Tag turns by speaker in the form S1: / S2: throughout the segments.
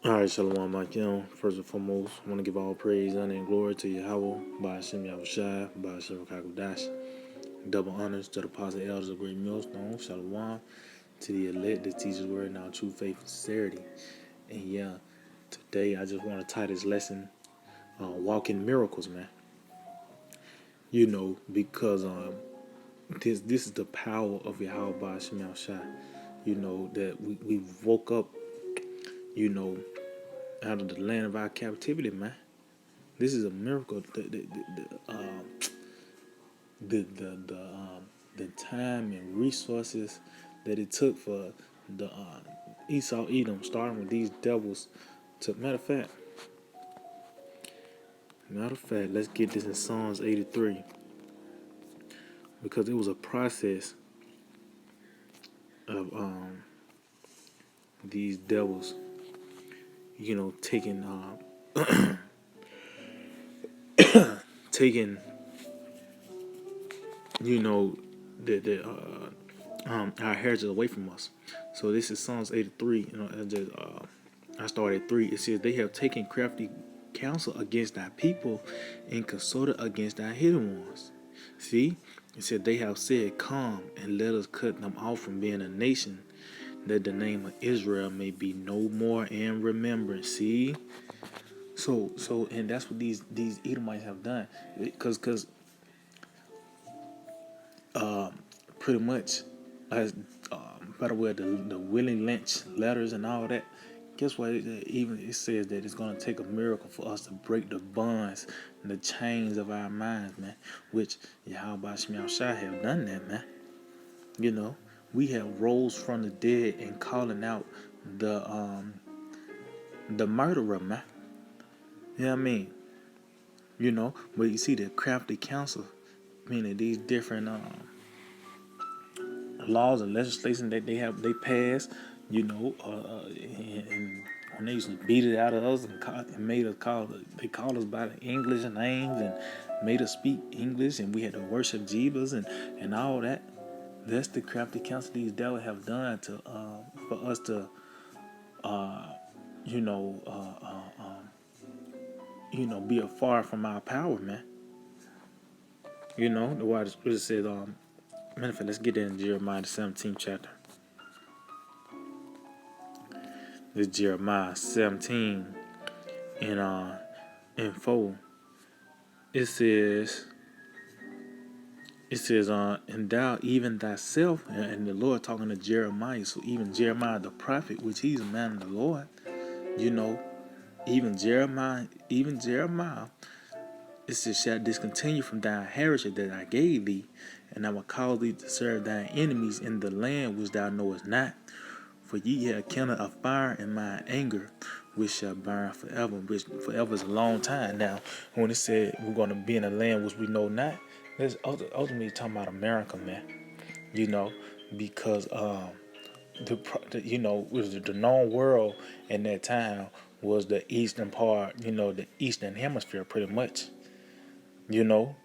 S1: All right, Shalom Akim. First and foremost, I want to give all praise, honor, and glory to Yahweh, by Hashem Yahushai, by Hashem Kakodash. Double honors to the apostle elders of Great Millstone, Shalom, to the elect that teaches word in our true faith and sincerity. And yeah, today I just want to tie this lesson, walking miracles, man. Because this is the power of Yahweh by Hashem Yahushai. That we woke up, you know, out of the land of our captivity, man. This is a miracle. The time and resources that it took for the Esau Edom, starting with these devils. To matter of fact, let's get this in Psalms 83, because it was a process of these devils, taking taking our heritage away from us. So this is Psalms 83. I started at 3. It says, "They have taken crafty counsel against thy people and consulted against thy hidden ones." See, it said they have said, "Come and let us cut them off from being a nation, that the name of Israel may be no more in remembrance." See, so and that's what these Edomites have done, because pretty much, as by the way, the Willie Lynch letters and all that. Guess what? Even it says that it's gonna take a miracle for us to break the bonds and the chains of our minds, man. Which Yahweh Shemiah Shai have done that, man. We have rose from the dead and calling out the murderer, man. You know what I mean? But you see the crafty counsel, meaning these different laws and legislation that they pass, and when they used to beat it out of us and made us they called us by the English names and made us speak English, and we had to worship Jesus and all that. That's the crafty counsel these devils have done to for us to be afar from our power, man. The word it says, matter of fact, let's get in Jeremiah the 17th chapter. This is Jeremiah 17 and 4. It says, and thou even thyself, and the Lord talking to Jeremiah. So even Jeremiah the prophet, which he's a man of the Lord, even Jeremiah, it says, shall discontinue from thy heritage that I gave thee, and I will cause thee to serve thine enemies in the land which thou knowest not. For ye have kindled a fire in my anger, which shall burn forever. Which forever is a long time. Now, when it said we're going to be in a land which we know not, that's ultimately talking about America, man. Because the known world in that time was the eastern part, the eastern hemisphere, pretty much. Even though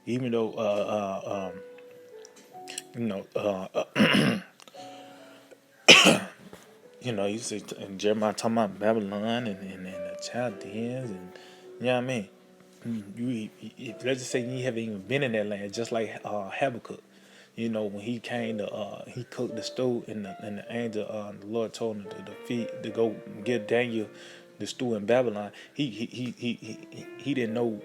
S1: you see Jeremiah talking about Babylon and the Chaldeans, and you know what I mean. Let's just say you haven't even been in that land, just like Habakkuk. When he came to he cooked the stew, and the angel the Lord told him to go get Daniel the stew in Babylon. He didn't know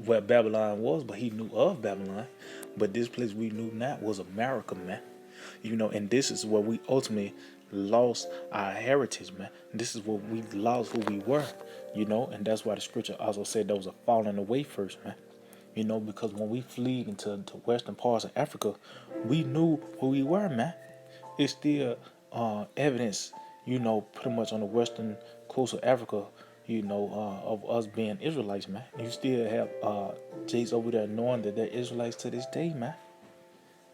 S1: where Babylon was, but he knew of Babylon. But this place we knew not was America, man. And this is where we ultimately lost our heritage, man. This is where we lost who we were, and that's why the scripture also said there was a falling away first, man. Because when we fled into the western parts of Africa, we knew who we were, man. It's still evidence, pretty much on the western coast of Africa, of us being Israelites, man. You still have Jake's over there knowing that they're Israelites to this day, man.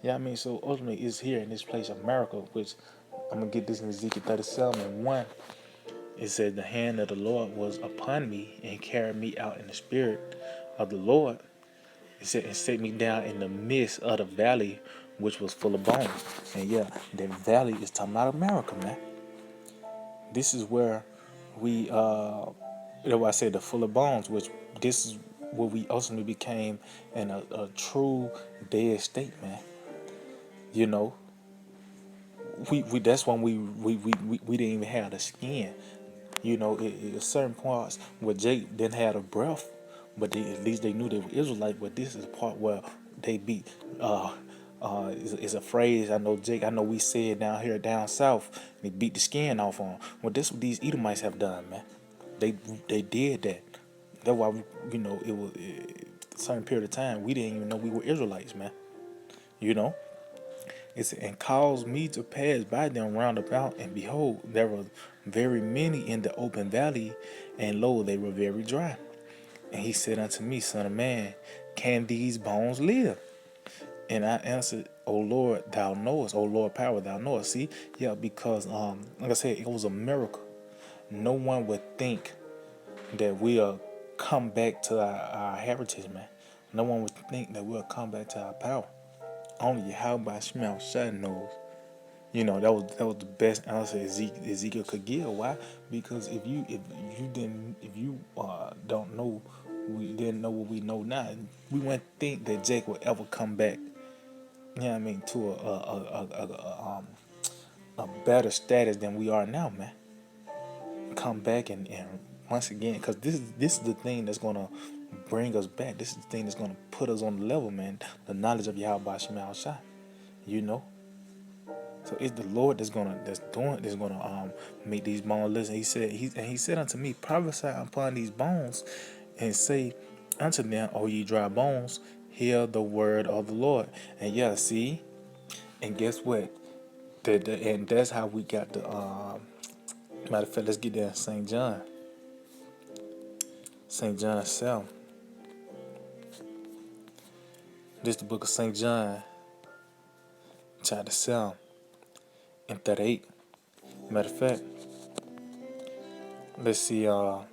S1: Yeah, I mean, so ultimately it's here in this place, America, which I'm going to get this in Ezekiel 37 and 1. It said, the hand of the Lord was upon me and carried me out in the spirit of the Lord. It said, and set me down in the midst of the valley, which was full of bones. And yeah, that valley is talking about America, man. This is where We that's why I said the full of bones, which this is what we ultimately became in a true dead state, man. You know, we that's when we didn't even have the skin. You know, it certain parts where Jake didn't have a breath, but at least they knew they were Israelite. But this is the part where they beat. Is a phrase I know, Jake. I know we say it down here down south. They beat the skin off on. Well, this what these Edomites have done, man. They they did that. That's why it was a certain period of time we didn't even know we were Israelites, man. You know. It's and caused me to pass by them round about, and behold, there were very many in the open valley, and lo, they were very dry. And he said unto me, Son of man, can these bones live? And I answered, O Lord, thou knowest, O Lord power, thou knowest. See, yeah, because like I said, it was a miracle. No one would think that we'll come back to our heritage, man. No one would think that we'll come back to our power. Only Yahweh Shemel Shad knows. That was the best answer Ezekiel could give. Why? Because if you don't know, we didn't know what we know now. We wouldn't think that Jake would ever come back. You know what I mean? To a better status than we are now, man. Come back and once again, because this is the thing that's gonna bring us back. This is the thing that's gonna put us on the level, man. The knowledge of Yahweh Shema Shai. You know. So it's the Lord that's gonna make these bones listen. He said unto me, prophesy upon these bones, and say unto them, O ye dry bones, hear the word of the Lord. And yeah, see, and guess what? And that's how we got the matter of fact, let's get there in St. John. St. John 7. This is the book of St. John, chapter 7 and 38. Matter of fact, let's see in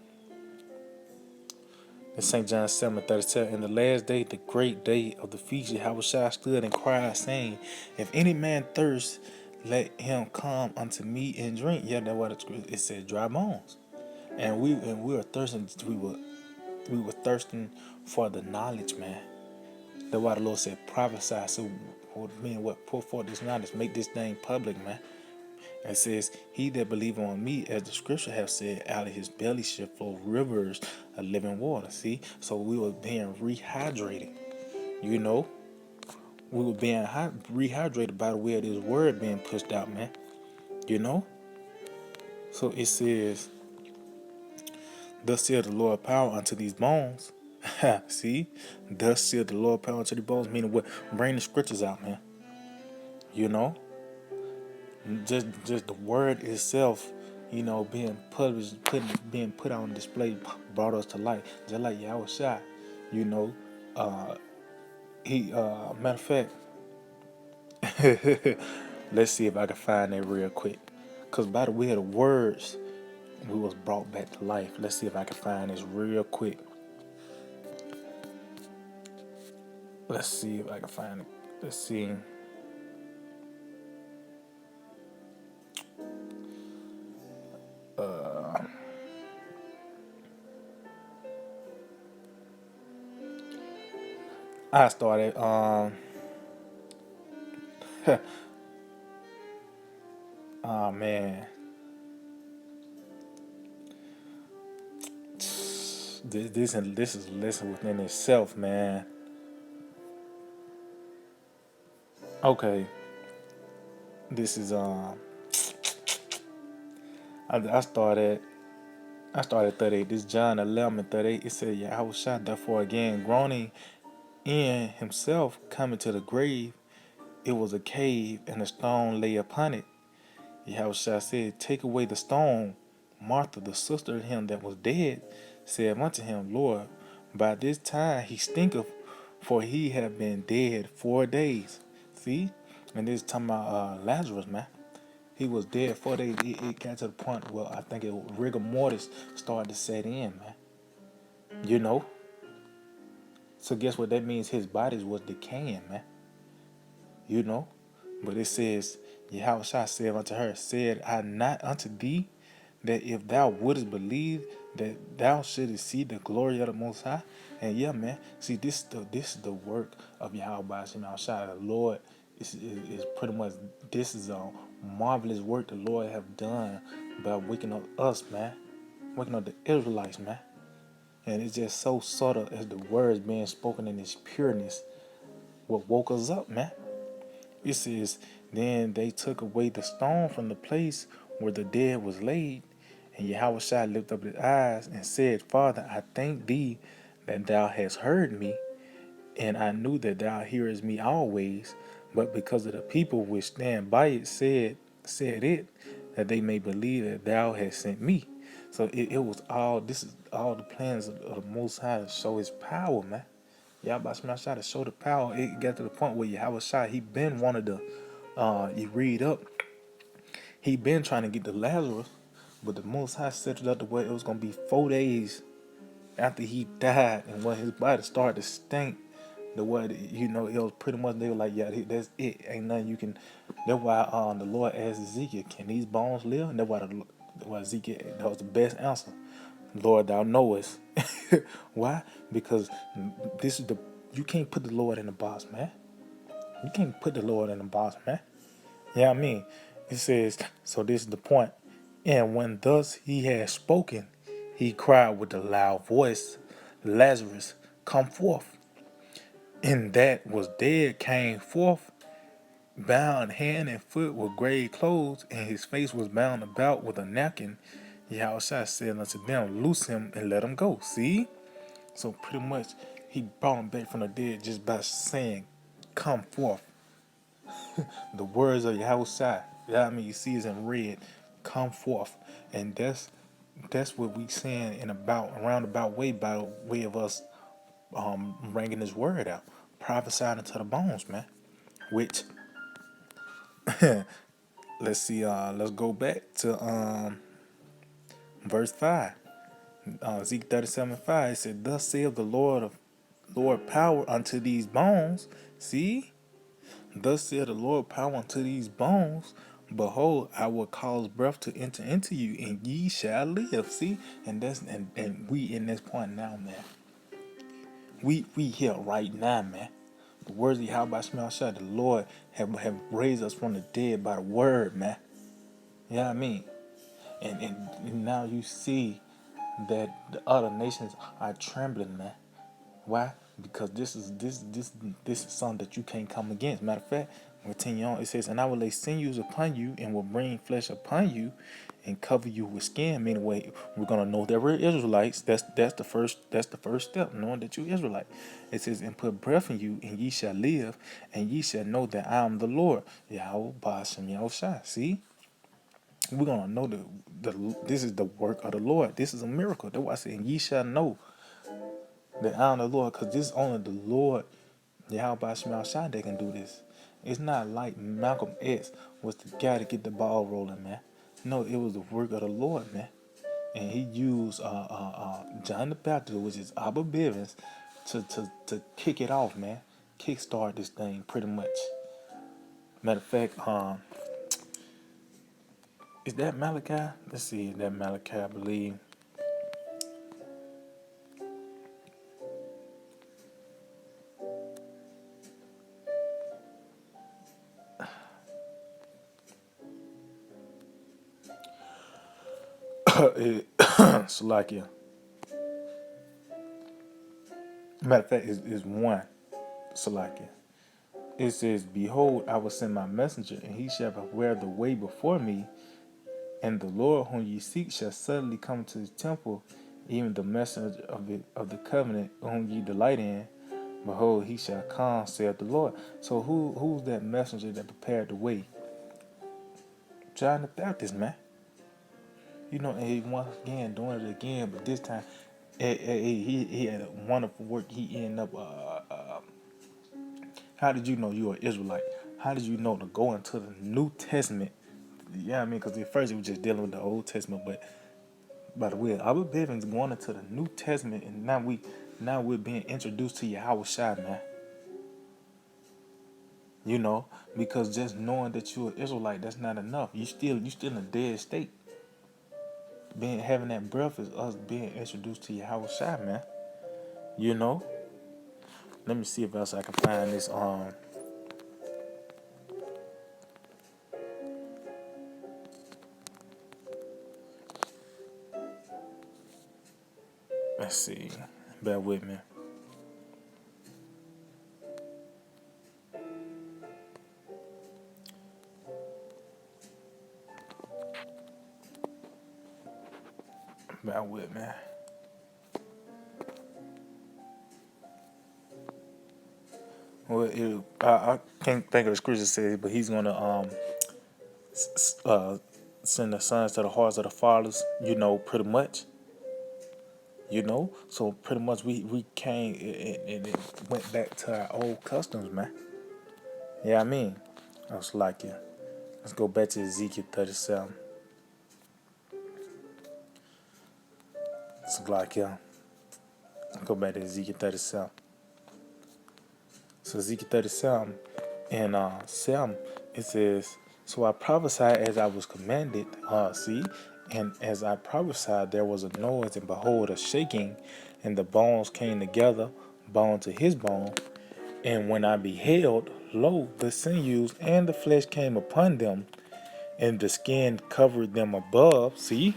S1: St. John 7:37, in the last day, the great day of the feast, Yahweh stood and cried, saying, if any man thirst, let him come unto me and drink. Yeah, that's what it said, dry bones. And we were thirsting, we were thirsting for the knowledge, man. That's why the Lord said, prophesy. So what put forth this knowledge, make this thing public, man. It says, he that believe on me, as the scripture have said, out of his belly shall flow rivers of living water. See? So we were being rehydrated. You know? We were being rehydrated by the way of this word being pushed out, man. You know? So it says, thus saith the Lord power unto these bones. See? Thus saith the Lord power unto these bones, meaning what? Bring the scriptures out, man. You know? Just the word itself, being published, being put on display, brought us to light. Just like Yahweh Shai, you know, he matter of fact, let's see if I can find that real quick, cause by the way of the words, we was brought back to life. Let's see if I can find this real quick. Let's see if I can find it. Let's see. I started. Oh man, this is a lesson within itself, man. Okay, this is I started. I started 38. This John 11 and 38. It said, yeah, I was shot. Therefore, again, groaning in himself, coming to the grave. It was a cave, and a stone lay upon it. Yahushua said, take away the stone. Martha, the sister of him that was dead, said unto him, Lord, by this time he stinketh, for he had been dead 4 days. See? And this is talking about Lazarus, man. He was dead 4 days. It got to the point where I think rigor mortis started to set in, man. You know? So guess what that means? His body was decaying, man. You know? But it says, Yahweh said unto her, said I not unto thee that if thou wouldest believe, that thou shouldest see the glory of the Most High. And yeah, man, see this is the work of Yahweh Shem Shai. The Lord is pretty much, this is a marvelous work the Lord have done by waking up us, man, waking up the Israelites, man. And it's just so subtle as the words being spoken in its pureness, what woke us up, man. It says, then they took away the stone from the place where the dead was laid. And Yahweh Shai lifted up his eyes and said, Father, I thank thee that thou hast heard me, and I knew that thou hearest me always, but because of the people which stand by it said it, that they may believe that thou hast sent me. So it was all, this is all the plans of the Most High to show his power, man. Yahweh Shai to show the power. It got to the point where Yahweh Shai, he been wanted to, you read up, he been trying to get to Lazarus, but the Most High set it up the way it was going to be 4 days after he died, and when his body started to stink, the way it was pretty much, they were like, yeah, that's it, ain't nothing you can. That's why the Lord asked Ezekiel, can these bones live? And that's why Ezekiel, that was the best answer. Lord, thou knowest. Why? Because this is the, you can't put the Lord in the box, man. You can't put the Lord in the box, man. Yeah, I mean, it says, so this is the point. And when thus he had spoken, he cried with a loud voice, Lazarus, come forth. And that was dead came forth, bound hand and foot with grave clothes, and his face was bound about with a napkin. Yahushua said unto them, loose him and let him go. See? So pretty much, he brought him back from the dead just by saying, come forth. The words of Yahushua, I mean, you see is in red, come forth. And that's what we saying in about around about way by way of us bringing this word out, prophesying into the bones, man. Which let's see, let's go back to verse 5. Ezekiel 37:5, it said, thus saith the Lord power unto these bones. See? Thus said the Lord power unto these bones. Behold, I will cause breath to enter into you, and ye shall live. See? And that's and we in this point now, man. We here right now, man. The words of Yahweh Shema Shai, the Lord have raised us from the dead by the word, man. You know what I mean? And now you see that the other nations are trembling, man. Why? Because this is something that you can't come against. Matter of fact, continue on. It says, and I will lay sinews upon you, and will bring flesh upon you, and cover you with skin. Meaning, we're gonna know that we're Israelites. That's the first step, knowing that you Israelite. It says, and put breath in you, and ye shall live, and ye shall know that I am the Lord. Yahweh Bashem Yahushai. See, we're gonna know the this is the work of the Lord. This is a miracle. That's why I said, and ye shall know that I am the Lord, because this is only the Lord, Yahweh Shema Shai, that can do this. It's not like Malcolm X was the guy to get the ball rolling, man. No, it was the work of the Lord, man. And he used John the Baptist, which is Abba Bivens, to kick it off, man. Kickstart this thing, pretty much. Matter of fact, is that Malachi? Let's see, that Malachi, I believe. Salakia. Matter of fact, is one Salakia. It says, behold, I will send my messenger, and he shall prepare the way before me, and the Lord whom ye seek shall suddenly come to his temple, even the messenger of the covenant whom ye delight in. Behold, he shall come, saith the Lord. So who's that messenger that prepared the way? John the Baptist, man. You know, and he once again doing it again, but this time he had a wonderful work. He ended up. How did you know you were an Israelite? How did you know to go into the New Testament? Yeah, I mean, because at first he was just dealing with the Old Testament, but by the way, Abba Bivens going into the New Testament, and now we're being introduced to Yahweh Shai, man. You know, because just knowing that you're an Israelite, that's not enough. You still in a dead state. being having that breath is us being introduced to Yahweh Shai, man. You know. Let me see if else I can find this. Let's see. Bear with me. Bear with me. Well, I can't think of the scripture says, but he's gonna uh send the sons to the hearts of the fathers. You know, pretty much. You know, so pretty much we came and it went back to our old customs, man. Yeah, I mean, I was like, yeah. Let's go back to Ezekiel 37. It's like, yeah. Let's go back to Ezekiel 37. So Ezekiel 37 and 7, it says, so I prophesied as I was commanded, see, and as I prophesied there was a noise, and behold a shaking, and the bones came together, bone to his bone. And when I beheld, lo, the sinews and the flesh came upon them, and the skin covered them above. See?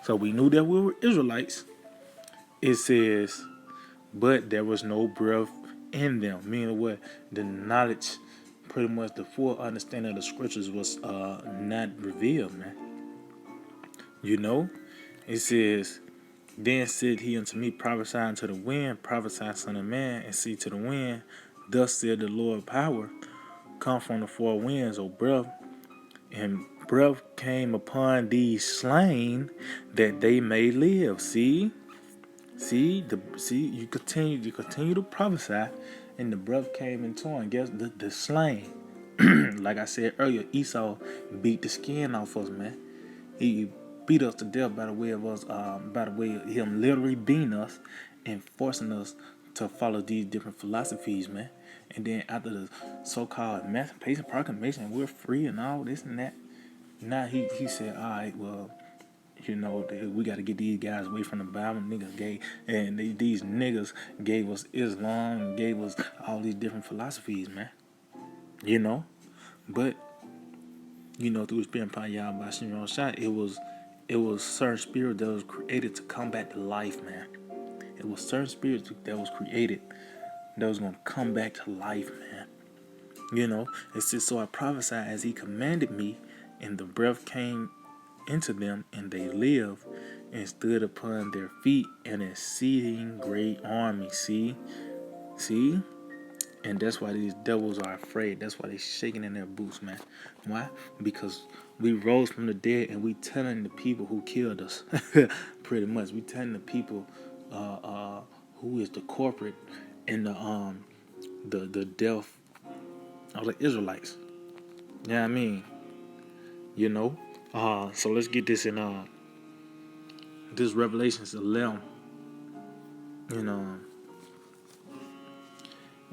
S1: So we knew that we were Israelites. It says, but there was no breath in them. Meaning what? The knowledge, pretty much the full understanding of the scriptures was not revealed, man. You know? It says, then said he unto me, prophesy unto the wind, prophesy, son of man, and see to the wind. Thus said the Lord power, come from the four winds, O breath, and breath came upon these slain that they may live. See? You continue to prophesy, and the breath came into him. Guess the slain. Like I said earlier, Esau beat the skin off us, man. He beat us to death by the way of us, by the way of him literally beating us and forcing us to follow these different philosophies, man. And then after the so-called Emancipation Proclamation, we're free and all this and that. Now he said, all right, well, you know, we got to get these guys away from the Bible. Niggas gave, and these niggas gave us Islam and gave us all these different philosophies, man. You know, but you know, through the spirit upon Yahweh Shimon Shai, it was certain spirit that was created to come back to life, man. It was certain spirits that was created that was gonna come back to life, man. You know, it says, so I prophesied as he commanded me, and the breath came into them, and they lived and stood upon their feet, an exceeding great army. See, and that's why these devils are afraid. That's why they shaking in their boots, man. Why? Because we rose from the dead, and we telling the people who killed us, pretty much. We telling the people who is the corporate and the death of the Israelites. Yeah, I mean, you know. So let's get this in this Revelations 11, you know,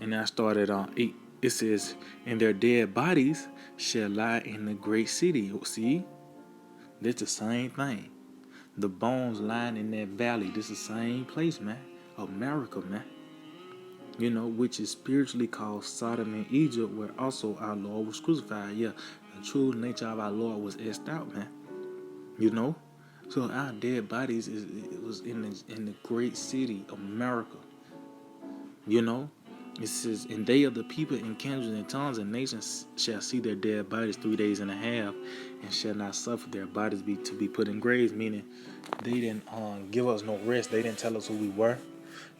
S1: and I started on 8. It says, and their dead bodies shall lie in the great city. See, that's the same thing. The bones lying in that valley, this is the same place, man. America, man. You know, which is spiritually called Sodom and Egypt, where also our Lord was crucified. Yeah, the true nature of our Lord was etched out, man. You know, so our dead bodies it was in the great city, America. You know, it says, and they of the people in kindreds and tongues and nations shall see their dead bodies 3 days and a half, and shall not suffer their bodies to be put in graves. Meaning, they didn't give us no rest. They didn't tell us who we were.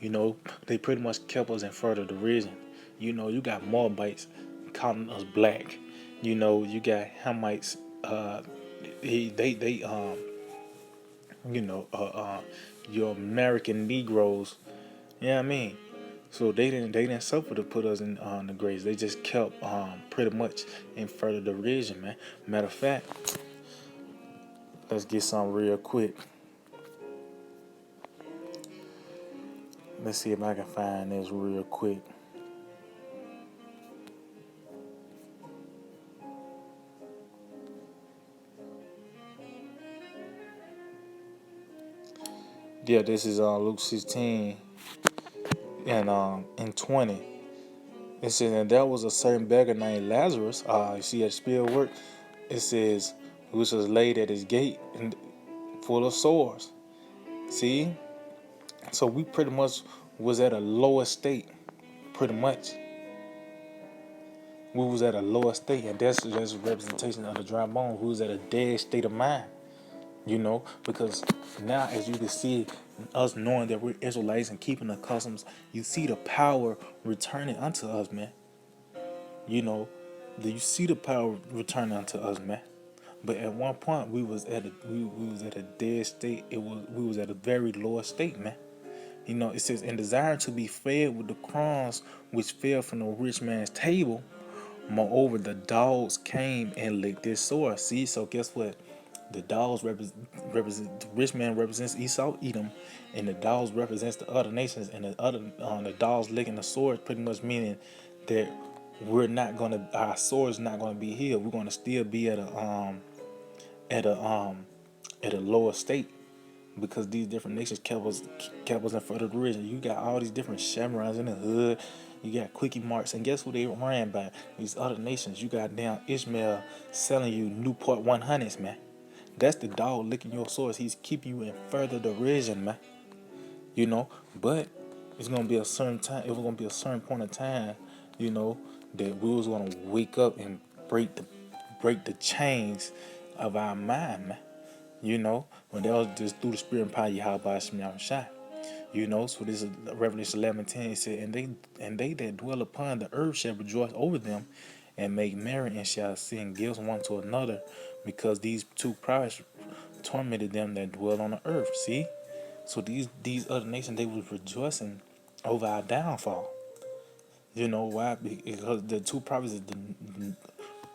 S1: You know, they pretty much kept us in further derision. You know, you got Moabites calling us black. You know, you got Hamites. They you know, your American Negroes. Yeah, I mean, so they didn't suffer to put us in the graves. They just kept pretty much in further derision, man. Matter of fact, let's get some real quick. Let's see if I can find this real quick. Yeah, this is Luke 16 and 20. It says, and there was a certain beggar named Lazarus. You see that spirit work? It says, which was laid at his gate and full of sores. See? So we pretty much was at a lower state. Pretty much. We was at a lower state, and that's a representation of the dry bone. We was at a dead state of mind. Because now, as you can see, us knowing that we're Israelites and keeping the customs, you see the power returning unto us, man. You see the power returning unto us, man. But at one point, we was at a dead state. We was at a very low state, man. It says, "And desiring to be fed with the crumbs which fell from the rich man's table, moreover, the dogs came and licked their sore." See, so guess what? The dogs represent the rich man represents Esau, Edom, and the dogs represents the other nations, and the dogs licking the sword, pretty much meaning that our sword's not gonna be healed. We're gonna still be at a um at a lower state because these different nations kept us in front of the region. You got all these different samurais in the hood. You got quickie marks, and guess who they ran by? These other nations. You got down Ishmael selling you Newport 100s, man. That's the dog licking your swords. He's keeping you in further derision, man. But it's gonna be a certain time. It was gonna be a certain point of time, you know, that we was gonna wake up and break the chains of our mind, man. When that was just through the spirit and power of Yahweh Shemel Shai. So this is Revelation 11:10. It said, and they that dwell upon the earth shall rejoice over them, and make merry, and shall sing gifts one to another, because these two prophets tormented them that dwell on the earth. See, so these other nations, they was rejoicing over our downfall. You know why? Because the two prophets is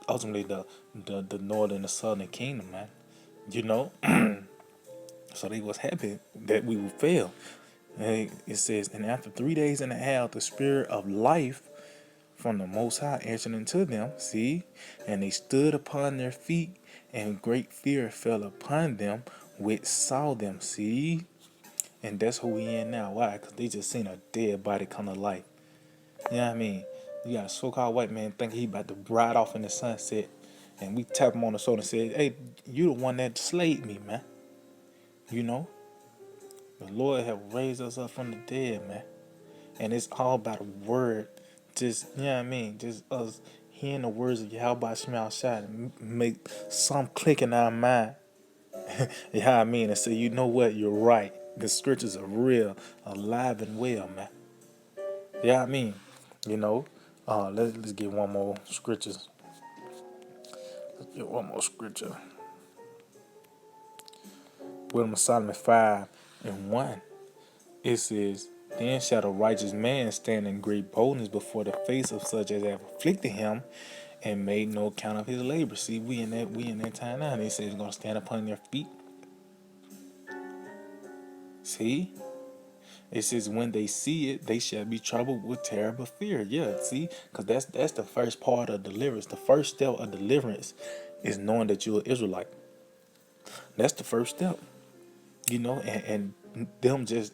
S1: ultimately the northern and the southern kingdom, man. You know, so they was happy that we would fail. And it says, and after 3 days and a half, the spirit of life from the Most High entered into them. See, and they stood upon their feet, and great fear fell upon them which saw them. See, and that's who we in now. Why? Because they just seen a dead body come to life. You know what I mean? You got a so-called white man thinking he about to ride off in the sunset, and we tap him on the shoulder and say, "Hey, you the one that slayed me, man." You know, the Lord have raised us up from the dead, man, and it's all about a word. Just you know what I mean? Just us hearing the words of Yahweh Shema Shai and make some click in our mind. You know what I mean? And say, you know what? You're right. The scriptures are real, alive and well, man. Yeah, I mean, you know, let's get one more scripture. Let's get one more scripture. Wisdom of Solomon 5:1. It says, "Then shall the righteous man stand in great boldness before the face of such as have afflicted him, and made no account of his labor." See, we in that time now. And they say he's gonna stand upon their feet. See, it says, when they see it, they shall be troubled with terrible fear. Yeah, see, because that's the first part of deliverance. The first step of deliverance is knowing that you're an Israelite. That's the first step. And them just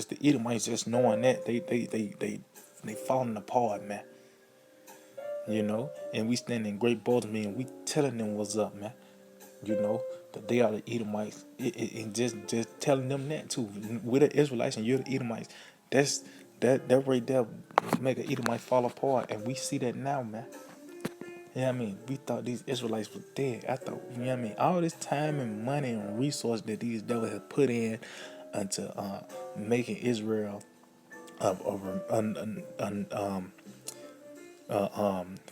S1: the Edomites just knowing that they falling apart, man. And we stand in great boldness, man. We telling them what's up, man. That they are the Edomites, and just telling them that too. We're the Israelites, and you're the Edomites. That's that right there make an Edomite fall apart, and we see that now, man. You know what I mean? We thought these Israelites were dead. I thought, you know what I mean? All this time and money and resource that these devils have put in into making Israel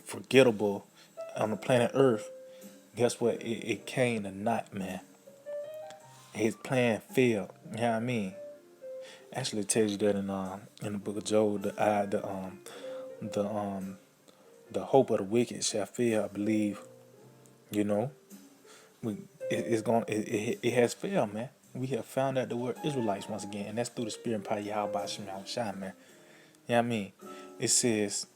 S1: forgettable on the planet Earth. Guess what? It came to naught, man. His plan failed. You know what I mean? Actually, it tells you that in the book of Job, the the hope of the wicked shall fail. I believe. You know, we it's going it has failed, man. We have found out the word Israelites once again, and that's through the Spirit and power of Yahweh Shema Shai, man. You know what I mean? It says,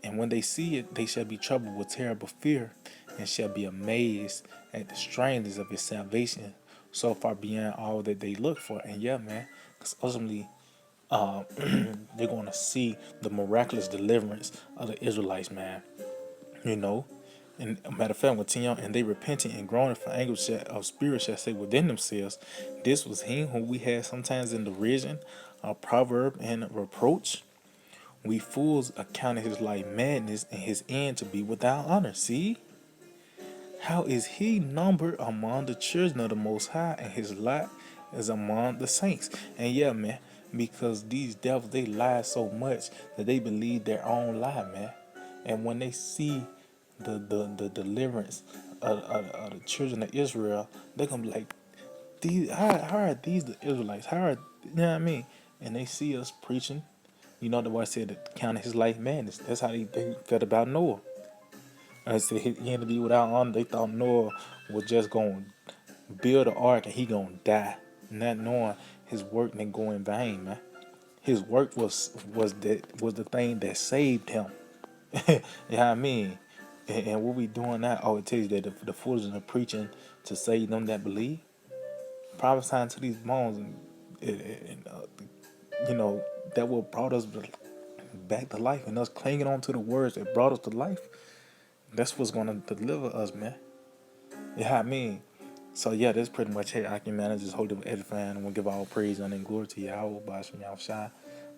S1: and when they see it, they shall be troubled with terrible fear, and shall be amazed at the strangeness of his salvation, so far beyond all that they look for. And yeah, man, Because ultimately, uh, they're going to see the miraculous deliverance of the Israelites, man. You know, and a matter of fact, when Tinyon and they repenting and groaning for anguish of spirit shall say within themselves, this was him whom we had sometimes in derision, a proverb and reproach. We fools accounted his life madness and his end to be without honor. See, how is he numbered among the children of the Most High, and his lot is among the saints? And yeah, man, because these devils, they lie so much that they believe their own lie, man. And when they see the deliverance of the children of Israel, they're gonna be like, these how are these the Israelites? How are, you know what I mean? And they see us preaching. You know the boy said that counted his life madness. That's how they felt about Noah. I said he had to be without honor. They thought Noah was just going to build an ark and he going to die, not knowing his work didn't go in vain, man. His work was the thing that saved him. You know what I mean? And what we doing now? Oh, it tells you that the foolishness of preaching to save them that believe, prophesying to these bones, and you know that what brought us back to life, and us clinging on to the words that brought us to life. That's what's gonna deliver us, man. Yeah, I mean. So yeah, that's pretty much it. I can manage this whole edifying and we'll give all praise and glory to Yahweh, Bashim Yahushai,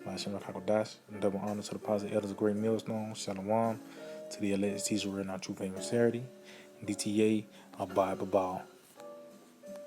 S1: Bashim Rakakodash, and double honor to the positive elders of Great Millstone, Shalom, to the alleged teacher, real not true faith and sincerity, DTA, Abide Babal.